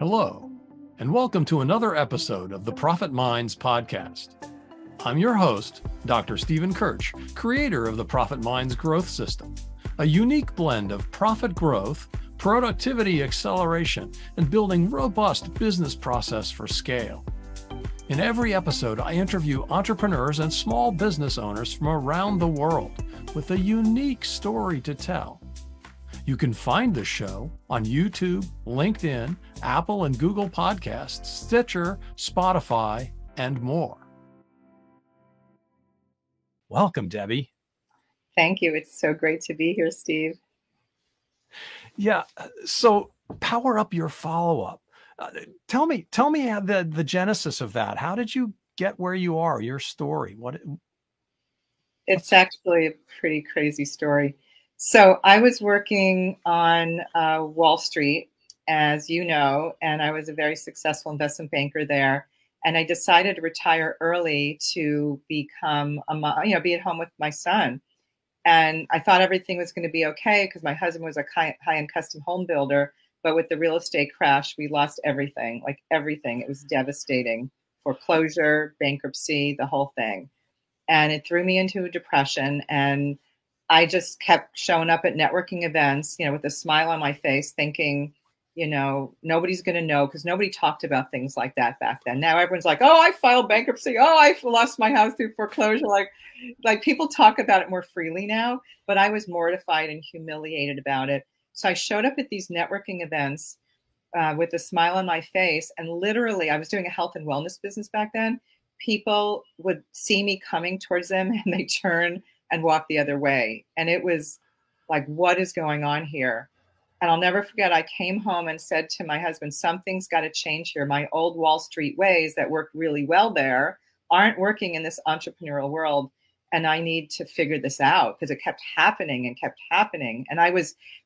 Hello, and welcome to another episode of the Profit Minds podcast. I'm your host, Dr. Stephen Kirch, creator of the Profit Minds Growth System, a unique blend of profit growth, productivity acceleration, and building robust business process for scale. In every episode, I interview entrepreneurs and small business owners from around the world with a unique story to tell. You can find the show on YouTube, LinkedIn, Apple and Google Podcasts, Stitcher, Spotify, and more. Welcome, Debbie. Thank you. It's so great to be here, Steve. Yeah. So power up your follow-up. Tell me the genesis of that. How did you get where you are? Your story. It's actually a pretty crazy story. So I was working on Wall Street, as you know, and I was a very successful investment banker there. And I decided to retire early to become be at home with my son. And I thought everything was going to be okay because my husband was a high-end custom home builder. But with the real estate crash, we lost everything, like everything. It was devastating. Foreclosure, bankruptcy, the whole thing. And it threw me into a depression. And I just kept showing up at networking events, with a smile on my face, thinking, nobody's going to know because nobody talked about things like that back then. Now everyone's like, oh, I filed bankruptcy. Oh, I lost my house through foreclosure. Like people talk about it more freely now, but I was mortified and humiliated about it. So I showed up at these networking events with a smile on my face. And literally, I was doing a health and wellness business back then. People would see me coming towards them and they turn and walk the other way. And it was like, what is going on here? And I'll never forget, I came home and said to my husband, something's got to change here. My old Wall Street ways that worked really well there aren't working in this entrepreneurial world. And I need to figure this out because it kept happening and kept happening. And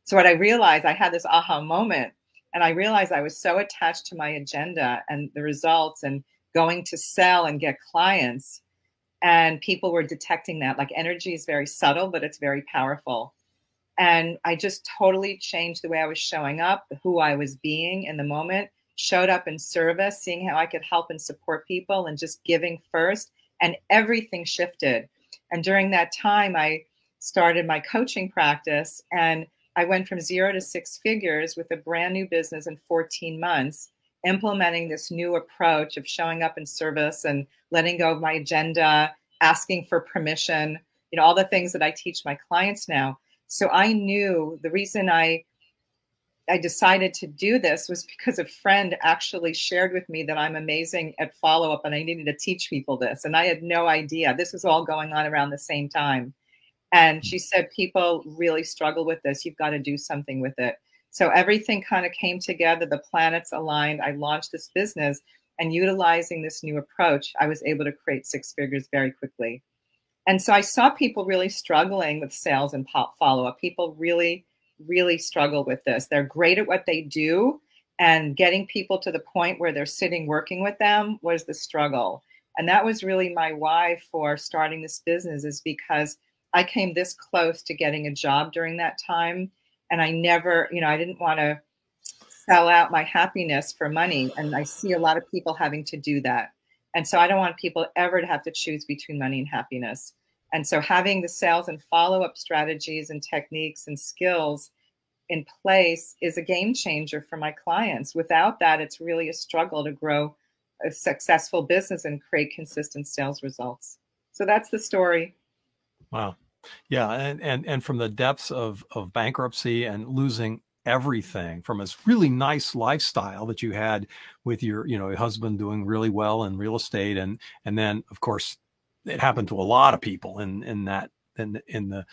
so what I realized, I had this aha moment, and I realized I was so attached to my agenda and the results and going to sell and get clients. And people were detecting that. Like energy is very subtle, but it's very powerful. And I just totally changed the way I was showing up, who I was being in the moment, showed up in service, seeing how I could help and support people and just giving first. And everything shifted. And during that time, I started my coaching practice and I went from 0 to 6 figures with a brand new business in 14 months, implementing this new approach of showing up in service and letting go of my agenda, asking for permission, all the things that I teach my clients now. So I knew the reason I decided to do this was because a friend actually shared with me that I'm amazing at follow-up and I needed to teach people this. And I had no idea. This was all going on around the same time. And she said, people really struggle with this. You've got to do something with it. So everything kind of came together. The planets aligned. I launched this business and utilizing this new approach, I was able to create 6 figures very quickly. And so I saw people really struggling with sales and follow-up. People really, really struggle with this. They're great at what they do, and getting people to the point where they're sitting working with them was the struggle. And that was really my why for starting this business, is because I came this close to getting a job during that time. And I never, I didn't want to sell out my happiness for money. And I see a lot of people having to do that. And so I don't want people ever to have to choose between money and happiness. And so having the sales and follow-up strategies and techniques and skills in place is a game changer for my clients. Without that, it's really a struggle to grow a successful business and create consistent sales results. So that's the story. Wow. Yeah. And from the depths of bankruptcy and losing everything from this really nice lifestyle that you had with your, husband doing really well in real estate. And then of course it happened to a lot of people in the,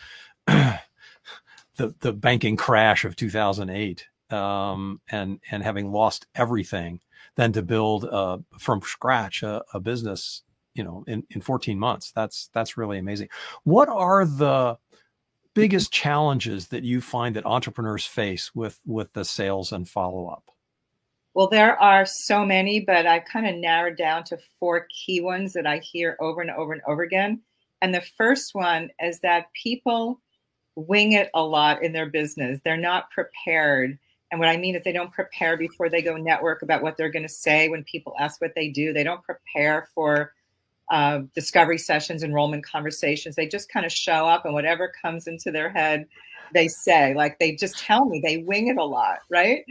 the banking crash of 2008, and having lost everything, then to build, from scratch, a business, in 14 months. That's really amazing. What are the biggest challenges that you find that entrepreneurs face with the sales and follow-up? Well, there are so many, but I've kind of narrowed down to 4 key ones that I hear over and over and over again. And the first one is that people wing it a lot in their business. They're not prepared. And what I mean is they don't prepare before they go network about what they're going to say when people ask what they do. They don't prepare for discovery sessions, enrollment conversations. They just kind of show up and whatever comes into their head, they say. Like they just tell me, they wing it a lot, right?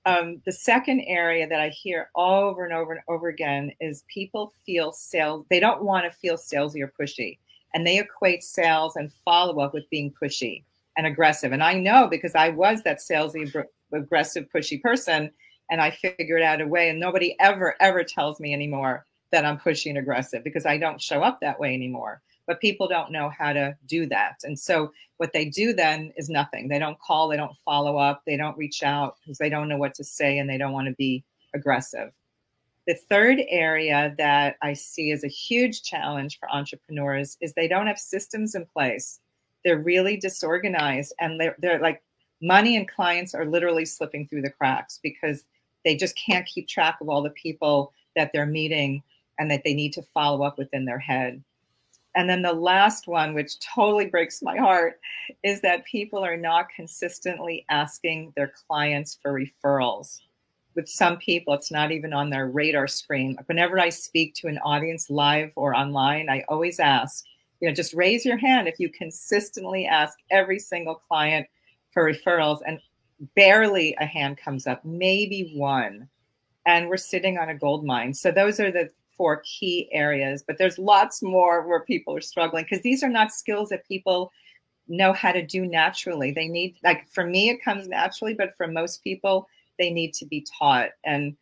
The second area that I hear over and over and over again is people feel sales. They don't want to feel salesy or pushy. And they equate sales and follow-up with being pushy and aggressive. And I know because I was that salesy, aggressive, pushy person, and I figured out a way. And nobody ever, ever tells me anymore that I'm pushy and aggressive because I don't show up that way anymore. But people don't know how to do that. And so what they do then is nothing. They don't call, they don't follow up, they don't reach out because they don't know what to say and they don't want to be aggressive. The third area that I see as a huge challenge for entrepreneurs is they don't have systems in place. They're really disorganized and they're like money and clients are literally slipping through the cracks because they just can't keep track of all the people that they're meeting and that they need to follow up within their head. And then the last one, which totally breaks my heart, is that people are not consistently asking their clients for referrals. With some people, it's not even on their radar screen. Whenever I speak to an audience live or online, I always ask, just raise your hand if you consistently ask every single client for referrals, and barely a hand comes up, maybe one. And we're sitting on a gold mine. So those are the 4 key areas, but there's lots more where people are struggling because these are not skills that people know how to do naturally. They need, like for me, it comes naturally, but for most people, they need to be taught and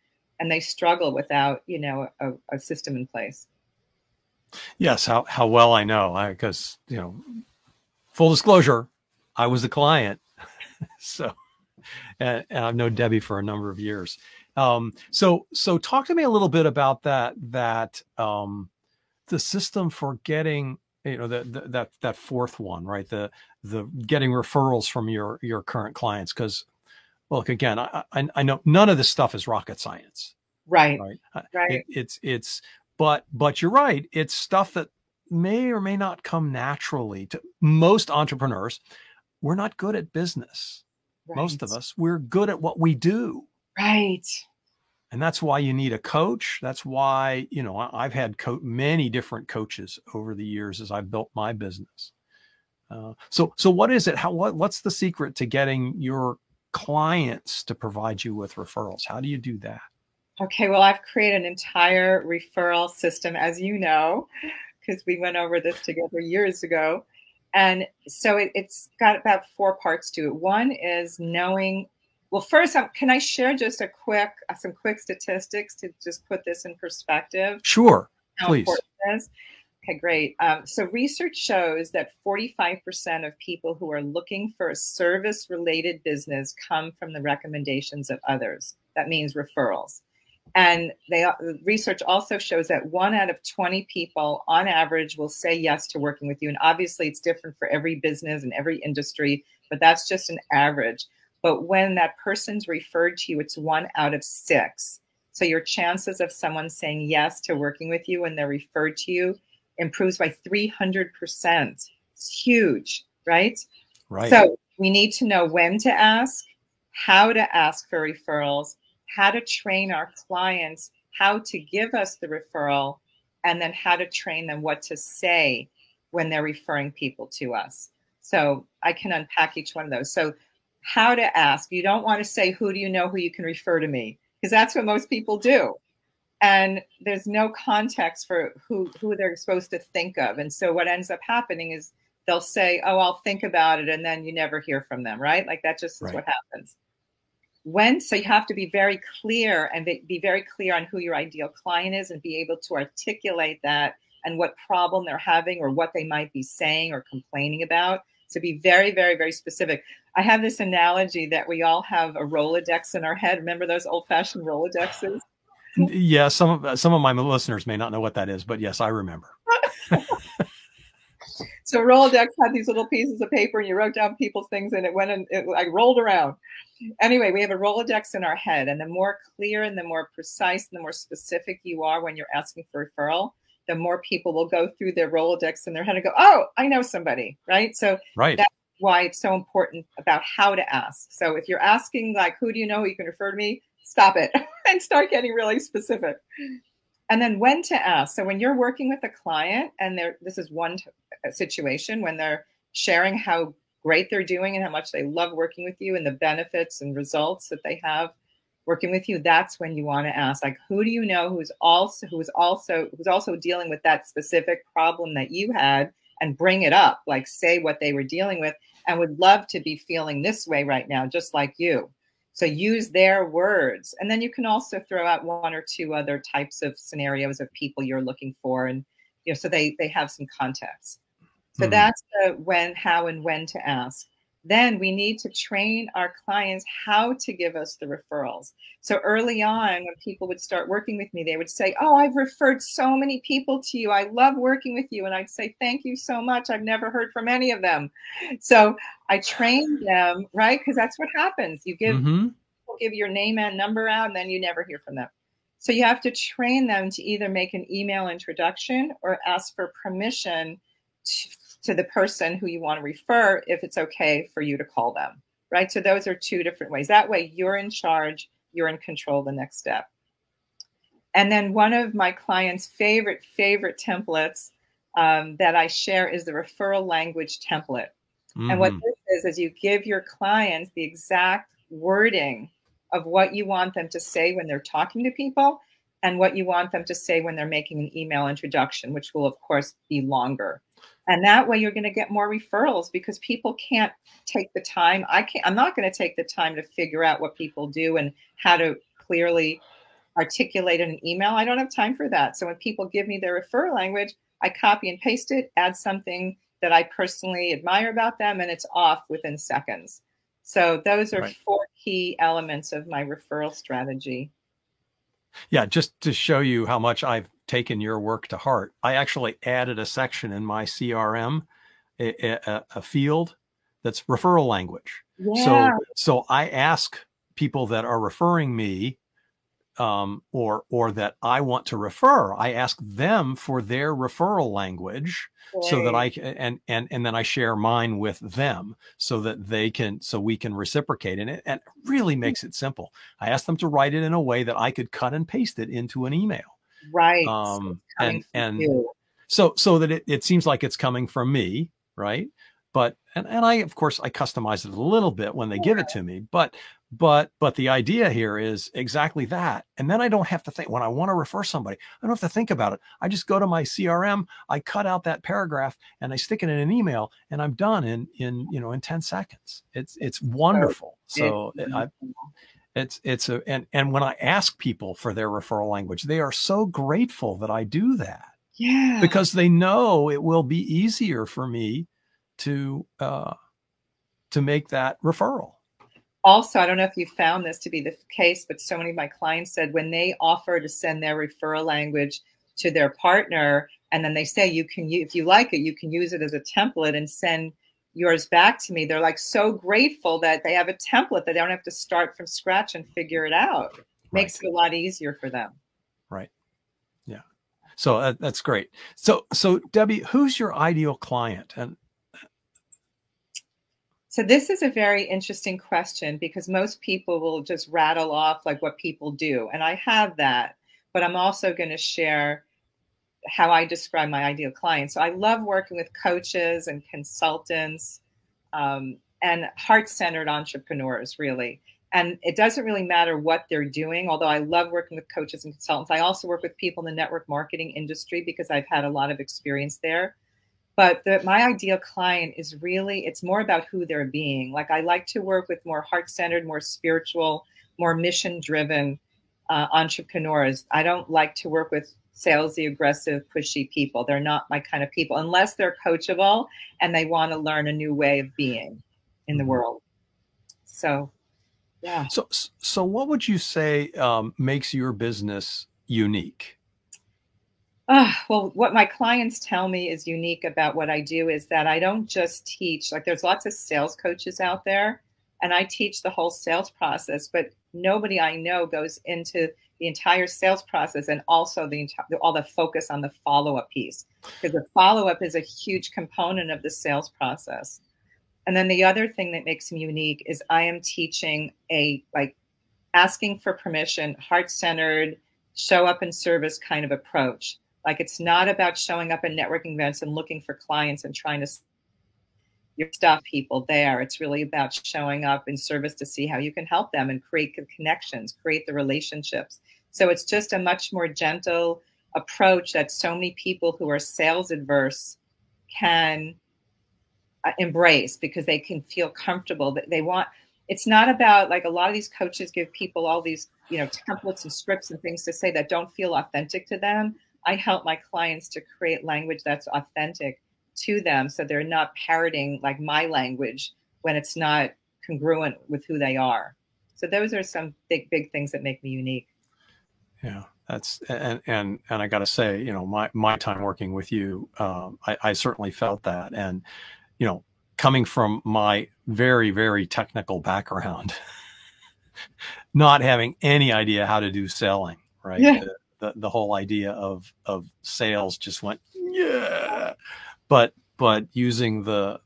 they struggle without, a system in place. Yes. How well I know, because, full disclosure, I was the client. So, and I've known Debbie for a number of years. So talk to me a little bit about that the system for getting, that fourth one, right? The getting referrals from your current clients. Cause look, again, I know none of this stuff is rocket science. Right. Right. But you're right. It's stuff that may or may not come naturally to most entrepreneurs. We're not good at business. Right. Most of us, we're good at what we do. Right. And that's why you need a coach. That's why, I've had many different coaches over the years as I've built my business. So what is it? What's the secret to getting your clients to provide you with referrals? How do you do that? Okay, well, I've created an entire referral system, as you know, because we went over this together years ago. And so it's got about 4 parts to it. One is knowing. Well, first, can I share just some quick statistics to just put this in perspective? Sure, please. How important it is? Okay, great. So research shows that 45% of people who are looking for a service-related business come from the recommendations of others. That means referrals. And research also shows that 1 out of 20 people on average will say yes to working with you. And obviously, it's different for every business and every industry, but that's just an average. But when that person's referred to you, it's 1 out of 6. So your chances of someone saying yes to working with you when they're referred to you improves by 300%. It's huge, right? Right. So we need to know when to ask, how to ask for referrals, how to train our clients, how to give us the referral, and then how to train them what to say when they're referring people to us. So I can unpack each one of those. So how to ask. You don't want to say, who do you know who you can refer to me? Because that's what most people do. And there's no context for who they're supposed to think of. And so what ends up happening is they'll say, oh, I'll think about it. And then you never hear from them, right? Like that just is what happens. So you have to be very clear and be very clear on who your ideal client is and be able to articulate that and what problem they're having or what they might be saying or complaining about. So be very, very, very specific. I have this analogy that we all have a Rolodex in our head. Remember those old-fashioned Rolodexes? Yeah, some of my listeners may not know what that is, but yes, I remember. So Rolodex had these little pieces of paper and you wrote down people's things and it went and it like rolled around. Anyway, we have a Rolodex in our head, and the more clear and the more precise and the more specific you are when you're asking for referral, the more people will go through their Rolodex in their head and go, oh, I know somebody, right? So why it's so important about how to ask. So if you're asking like, who do you know who you can refer to me? Stop it and start getting really specific. And then when to ask. So when you're working with a client and this is one situation when they're sharing how great they're doing and how much they love working with you and the benefits and results that they have working with you, that's when you want to ask, like, who do you know who's also dealing with that specific problem that you had, and bring it up, like say what they were dealing with and would love to be feeling this way right now, just like you. So use their words. And then you can also throw out one or two other types of scenarios of people you're looking for. And, so they have some context. So that's the when, how, and when to ask. Then we need to train our clients how to give us the referrals. So early on, when people would start working with me, they would say, oh, I've referred so many people to you. I love working with you. And I'd say, thank you so much. I've never heard from any of them. So I trained them, right? Because that's what happens. You give, give your name and number out, and then you never hear from them. So you have to train them to either make an email introduction or ask for permission to the person who you want to refer, if it's okay for you to call them, right? So those are two different ways. That way you're in charge, you're in control of the next step. And then one of my clients' favorite templates that I share is the referral language template. And what this is you give your clients the exact wording of what you want them to say when they're talking to people and what you want them to say when they're making an email introduction, which will, of course, be longer. And that way you're going to get more referrals because people can't take the time. I'm not going to take the time to figure out what people do and how to clearly articulate in an email. I don't have time for that. So when people give me their referral language, I copy and paste it, add something that I personally admire about them, and it's off within seconds. So those are 4 key elements of my referral strategy. Yeah, just to show you how much I've taken your work to heart, I actually added a section in my CRM, a field that's referral language. Yeah. So I ask people that are referring me or that I want to refer, I ask them for their referral language so that I can, and then I share mine with them so that we can reciprocate. And it really makes it simple. I ask them to write it in a way that I could cut and paste it into an email. Right. So that it seems like it's coming from me. Right. But, and I, of course, I customize it a little bit when they give it to me, but the idea here is exactly that. And then I don't have to think when I want to refer somebody, I don't have to think about it. I just go to my CRM, I cut out that paragraph and I stick it in an email and I'm done in 10 seconds. It's wonderful. So and when I ask people for their referral language, they are so grateful that I do that. Yeah. Because they know it will be easier for me to make that referral. Also, I don't know if you found this to be the case, but so many of my clients said when they offer to send their referral language to their partner, and then they say, if you like it, you can use it as a template and send yours back to me. They're like so grateful that they have a template that they don't have to start from scratch and figure it out. It makes it a lot easier for them. Right. Yeah. So that's great. So Debbie, who's your ideal client? So this is a very interesting question because most people will just rattle off like what people do. And I have that, but I'm also going to share how I describe my ideal client. So I love working with coaches and consultants and heart-centered entrepreneurs, really. And it doesn't really matter what they're doing, although I love working with coaches and consultants. I also work with people in the network marketing industry because I've had a lot of experience there. But my ideal client is really, it's more about who they're being. Like I like to work with more heart-centered, more spiritual, more mission-driven entrepreneurs. I don't like to work with salesy, aggressive, pushy people. They're not my kind of people, unless they're coachable and they want to learn a new way of being in the world. So, yeah. So what would you say makes your business unique? Well, what my clients tell me is unique about what I do is that I don't just teach, like there's lots of sales coaches out there and I teach the whole sales process, but nobody I know goes into the entire sales process and also all the focus on the follow-up piece, because the follow-up is a huge component of the sales process. And then the other thing that makes me unique is I am teaching a asking for permission, heart-centered, show up in service kind of approach. Like, it's not about showing up at networking events and looking for clients and trying to your stuff people there. It's really about showing up in service to see how you can help them and create the connections, create the relationships. So it's just a much more gentle approach that so many people who are sales adverse can embrace, because they can feel comfortable that they want. It's not about, like, a lot of these coaches give people all these, templates and scripts and things to say that don't feel authentic to them. I help my clients to create language that's authentic to them, so they're not parroting like my language when it's not congruent with who they are. So those are some big things that make me unique. Yeah, that's and I got to say, my time working with you, I certainly felt that, and coming from my very, very technical background, not having any idea how to do selling, right? Yeah. The whole idea of sales just went, yeah. But using the,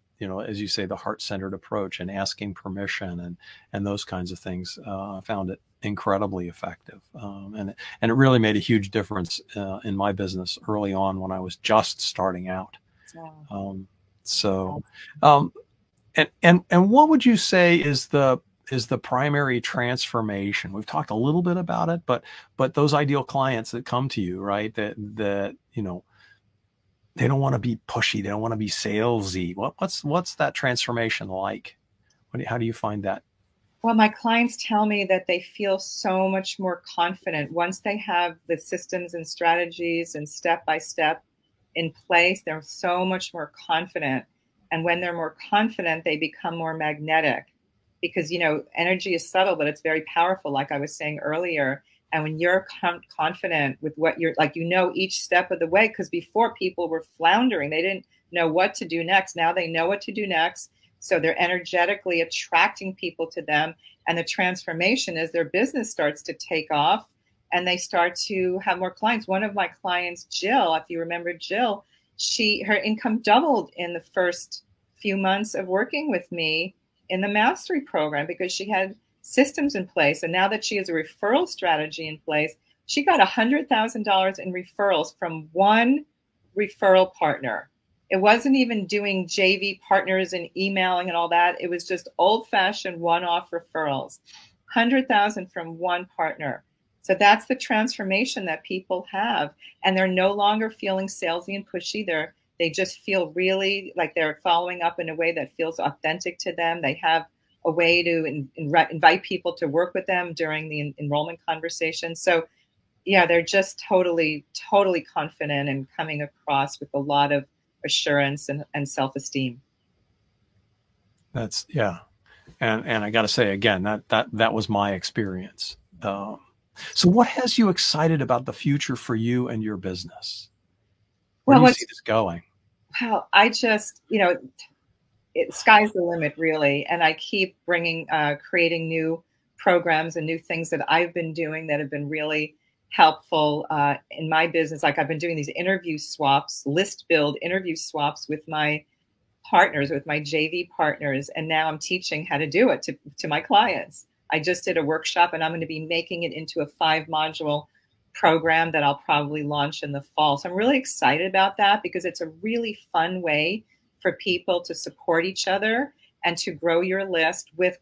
as you say, the heart-centered approach and asking permission and those kinds of things, I found it incredibly effective. And it really made a huge difference in my business early on when I was just starting out. And what would you say is the primary transformation? We've talked a little bit about it, but those ideal clients that come to you, right? That they don't want to be pushy. They don't want to be salesy. What's that transformation like? How do you find that? Well, my clients tell me that they feel so much more confident once they have the systems and strategies and step-by-step in place. They're so much more confident. And when they're more confident, they become more magnetic, because, energy is subtle, but it's very powerful, like I was saying earlier. And when you're confident with what you're like, each step of the way, because before people were floundering, they didn't know what to do next. Now they know what to do next. So they're energetically attracting people to them. And the transformation is their business starts to take off and they start to have more clients. One of my clients, Jill, if you remember Jill, her income doubled in the first few months of working with me in the mastery program, because she had systems in place. And now that she has a referral strategy in place, she got $100,000 in referrals from one referral partner. It wasn't even doing JV partners and emailing and all that. It was just old-fashioned one-off referrals. 100,000 from one partner. So that's the transformation that people have. And they're no longer feeling salesy and pushy. They just feel really like they're following up in a way that feels authentic to them. They have a way to invite people to work with them during the enrollment conversation. So yeah, they're just totally confident and coming across with a lot of assurance and self-esteem. And I got to say again, that was my experience. So what has you excited about the future for you and your business? Where do you see this going? Well, I just, sky's the limit, really. And I keep creating new programs and new things that I've been doing that have been really helpful in my business. Like, I've been doing these interview swaps, list build interview swaps with my partners, with my JV partners. And now I'm teaching how to do it to my clients. I just did a workshop and I'm going to be making it into a 5-module program that I'll probably launch in the fall. So I'm really excited about that, because it's a really fun way for people to support each other and to grow your list with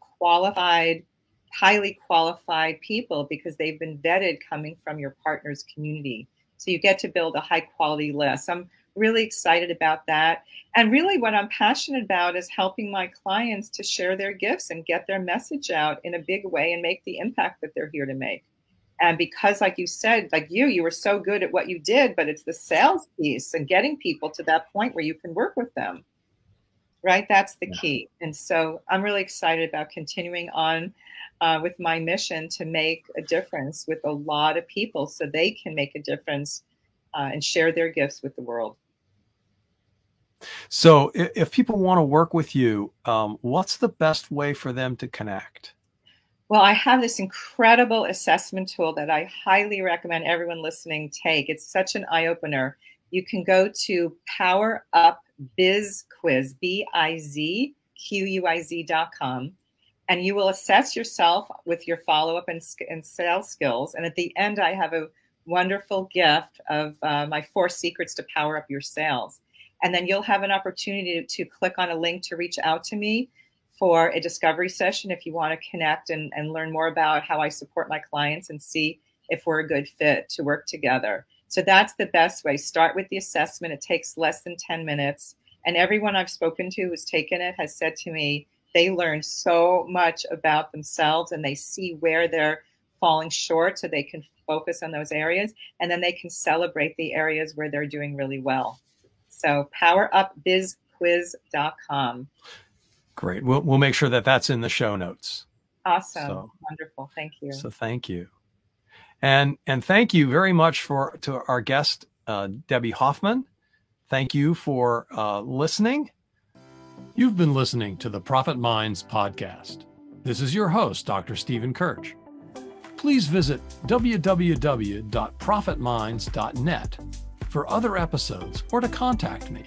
highly qualified people, because they've been vetted coming from your partner's community. So you get to build a high quality list. I'm really excited about that. And really what I'm passionate about is helping my clients to share their gifts and get their message out in a big way and make the impact that they're here to make. And because, like you said, like you were so good at what you did, but it's the sales piece and getting people to that point where you can work with them, right? That's the key. And so I'm really excited about continuing on with my mission to make a difference with a lot of people so they can make a difference and share their gifts with the world. So if people want to work with you, what's the best way for them to connect? Well, I have this incredible assessment tool that I highly recommend everyone listening take. It's such an eye-opener. You can go to Power Up Biz Quiz, BIZ QUIZ.com. And you will assess yourself with your follow-up and sales skills. And at the end, I have a wonderful gift of my 4 secrets to power up your sales. And then you'll have an opportunity to click on a link to reach out to me for a discovery session if you want to connect and learn more about how I support my clients and see if we're a good fit to work together. So that's the best way. Start with the assessment. It takes less than 10 minutes. And everyone I've spoken to who's taken it has said to me, they learn so much about themselves and they see where they're falling short so they can focus on those areas. And then they can celebrate the areas where they're doing really well. So powerupbizquiz.com. Great. We'll make sure that that's in the show notes. Awesome. So, wonderful. Thank you. So thank you. And thank you very much to our guest, Debbie Hoffman. Thank you for listening. You've been listening to the Profit Minds podcast. This is your host, Dr. Stephen Kirch. Please visit www.profitminds.net for other episodes or to contact me.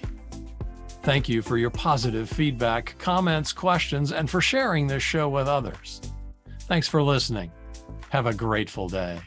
Thank you for your positive feedback, comments, questions, and for sharing this show with others. Thanks for listening. Have a grateful day.